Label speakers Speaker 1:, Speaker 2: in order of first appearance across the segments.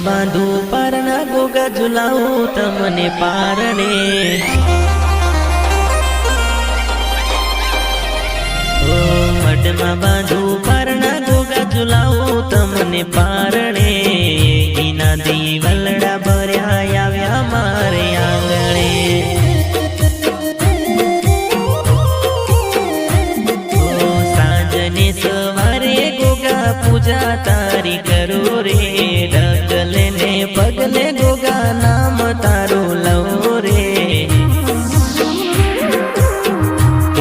Speaker 1: बांधू पारणा गोगा झुलाऊ तमने पारणे ओ मठमा बांधू पारणा गोगा झुलाऊ तमने पारणे ईना दीवलड़ा भर्या आव्या मारे आंगणे ओ सांजने सवारे गोगा पूजा तारी करो रे ढकले ने पगले गोगा नाम तारो लो रे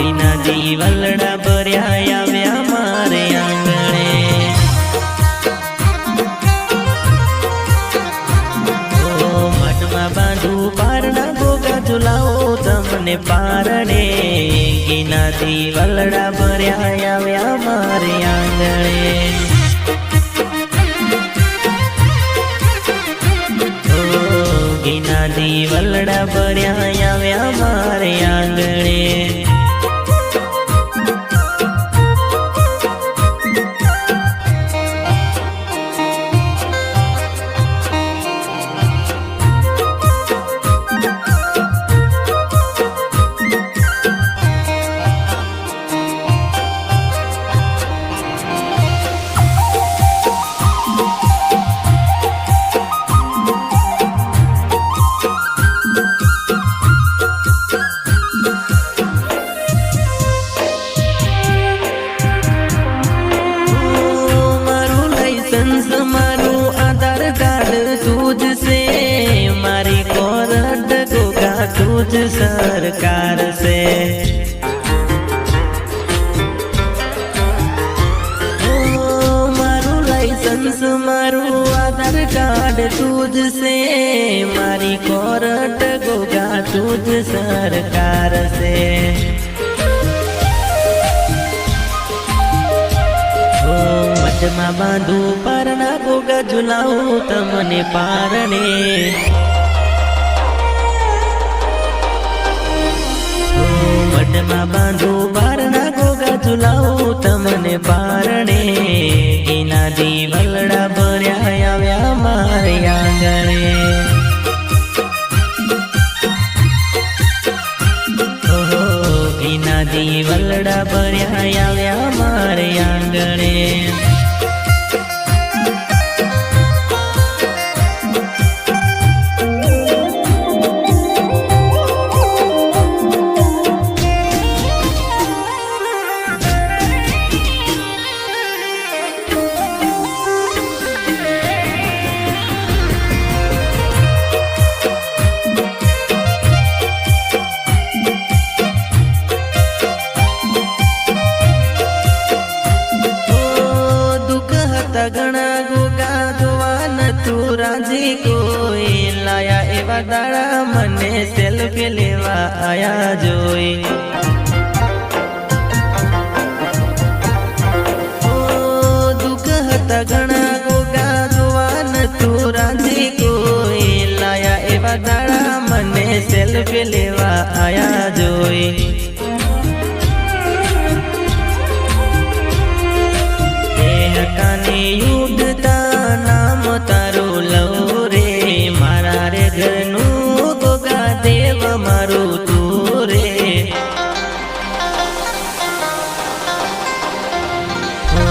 Speaker 1: ईना दीवलड़ा भर्या आव्या मारे आंगणे ओ मठमा बांधू पारणा गोगा झुलाओ तमने पारणे ईना दीवलड़ा भर्या आव्या मारे आंगणे ईना दीवलड़ा भर्या आव्या मारे आंगणे मारू आधार कार्ड तुझ से मारी कोरट गोगा तुझ सरकार से ओ मारू लाइसेंस मारू आधार कार्ड तुझ से मारी कोरट गोगा तुझ सरकार से मठमा बांधू पारणा गोगा झुलाऊ तमने पारणे मठमा बांधू पारणा गोगा झुलाऊ तमने पारणे ईना दीवलड़ा भर्या आव्या मारे आंगणे ईना दीवलड़ा भर्या आव्या मारे आंगणे घना गोगा जोवान तू राजी कोई लाया एवा दाड़ा मने सेल्फी लेवा आया जोई ओ दुख हता घना गोगा जोवान तू राजी कोई लाया एवा दाड़ा मने सेल्फी लेवा आया जोई काने युगता नाम तारो लो रे मारा रे घरनु गोगा देव मारू तू रे ओ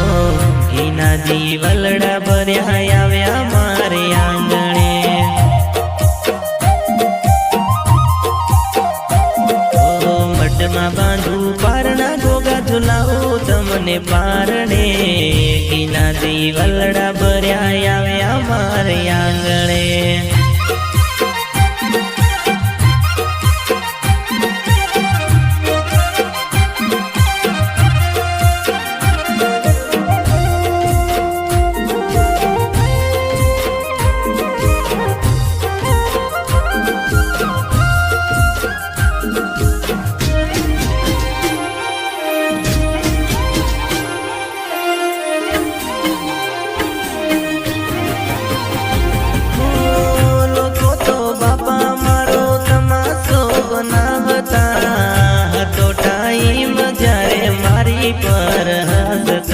Speaker 1: ईना दीवलड़ा भर्या आव्या मारे आंगणे ओ मठमा बांधू पारणा गोगा झुलाऊ तमने पारणे ईना दीवलड़ा भर्या आव्या मारे आंगणे पर हंसता